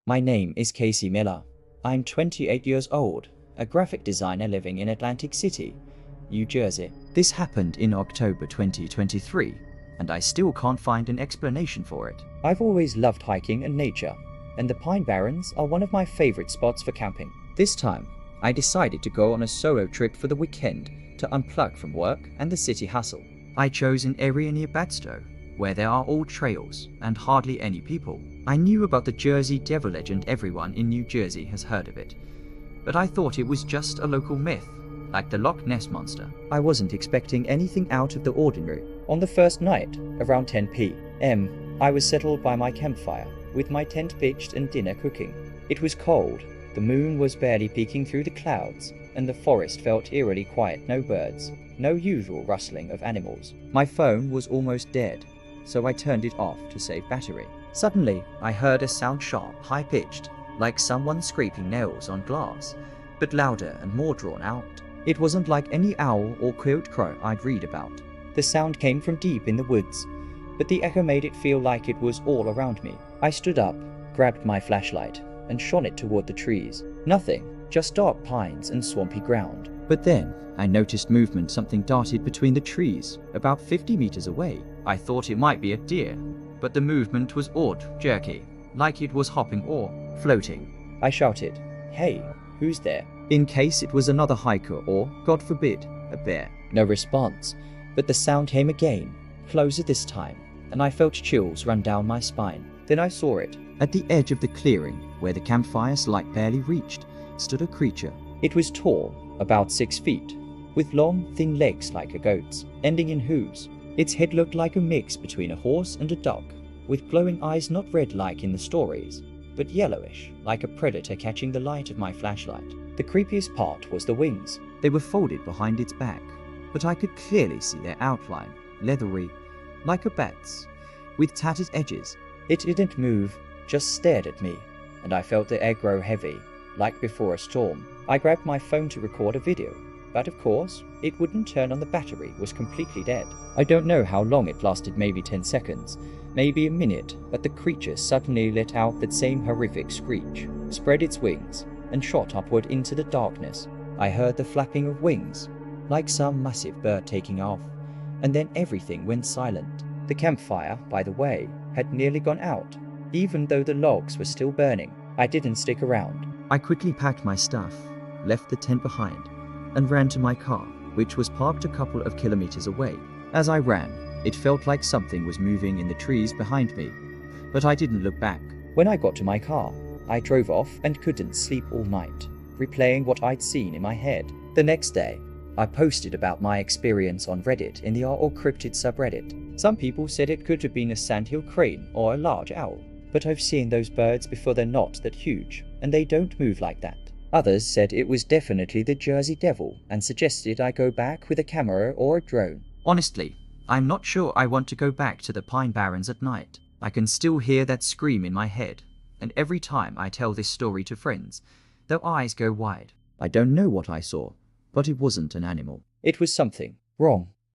My name is Casey Miller. I'm 28 years old, a graphic designer living in Atlantic City, New Jersey. This happened in October 2023, and I still can't find an explanation for it. I've always loved hiking and nature, and the Pine Barrens are one of my favorite spots for camping. This time, I decided to go on a solo trip for the weekend to unplug from work and the city hustle. I chose an area near Batsto, where there are all trails and hardly any people. I knew about the Jersey Devil legend. Everyone in New Jersey has heard of it, but I thought it was just a local myth, like the Loch Ness Monster. I wasn't expecting anything out of the ordinary. On the first night, around 10 p.m., I was settled by my campfire, with my tent pitched and dinner cooking. It was cold, the moon was barely peeking through the clouds, and the forest felt eerily quiet. No birds, no usual rustling of animals. My phone was almost dead, so I turned it off to save battery. Suddenly, I heard a sound, sharp, high-pitched, like someone scraping nails on glass, but louder and more drawn out. It wasn't like any owl or coyote crow I'd read about. The sound came from deep in the woods, but the echo made it feel like it was all around me. I stood up, grabbed my flashlight, and shone it toward the trees. Nothing, just dark pines and swampy ground. But then, I noticed movement. Something darted between the trees, about 50 meters away. I thought it might be a deer, but the movement was odd, jerky, like it was hopping or floating. I shouted, "Hey, who's there?" in case it was another hiker or, God forbid, a bear. No response, but the sound came again, closer this time, and I felt chills run down my spine. Then I saw it. At the edge of the clearing, where the campfire's light barely reached, stood a creature. It was tall, about 6 feet, with long, thin legs like a goat's, ending in hooves. Its head looked like a mix between a horse and a dog, with glowing eyes not red like in the stories, but yellowish, like a predator catching the light of my flashlight. The creepiest part was the wings. They were folded behind its back, but I could clearly see their outline, leathery, like a bat's, with tattered edges. It didn't move, just stared at me, and I felt the air grow heavy, like before a storm. I grabbed my phone to record a video, but of course, it wouldn't turn on. The battery was completely dead. I don't know how long it lasted, maybe 10 seconds, maybe a minute, but the creature suddenly let out that same horrific screech, spread its wings, and shot upward into the darkness. I heard the flapping of wings, like some massive bird taking off, and then everything went silent. The campfire, by the way, had nearly gone out, even though the logs were still burning. I didn't stick around. I quickly packed my stuff, left the tent behind, and ran to my car, which was parked a couple of kilometers away. As I ran, it felt like something was moving in the trees behind me, but I didn't look back. When I got to my car, I drove off and couldn't sleep all night, replaying what I'd seen in my head. The next day, I posted about my experience on Reddit in the r/or cryptid subreddit. Some people said it could have been a sandhill crane or a large owl, but I've seen those birds before. They're not that huge, and they don't move like that. Others said it was definitely the Jersey Devil and suggested I go back with a camera or a drone. Honestly, I'm not sure I want to go back to the Pine Barrens at night. I can still hear that scream in my head, and every time I tell this story to friends, their eyes go wide. I don't know what I saw, but it wasn't an animal. It was something wrong.